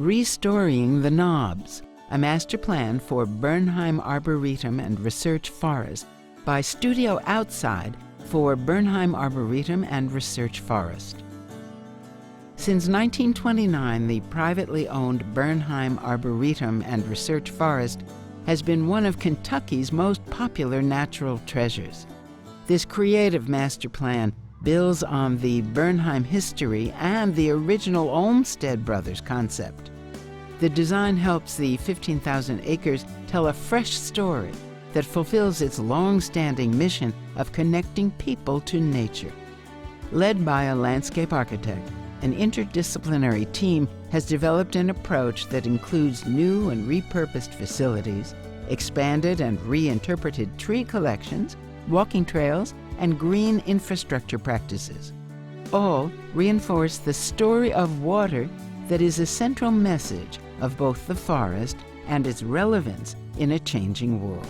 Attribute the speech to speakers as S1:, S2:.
S1: Restoring the Knobs, a master plan for Bernheim Arboretum and Research Forest by Studio Outside for Bernheim Arboretum and Research Forest. Since 1929, the privately owned Bernheim Arboretum and Research Forest has been one of Kentucky's most popular natural treasures. This creative master plan builds on the Bernheim history and the original Olmsted Brothers concept. The design helps the 15,000 acres tell a fresh story that fulfills its long-standing mission of connecting people to nature. Led by a landscape architect, an interdisciplinary team has developed an approach that includes new and repurposed facilities, expanded and reinterpreted tree collections, walking trails, and green infrastructure practices. All reinforce the story of water that is a central message of both the forest and its relevance in a changing world.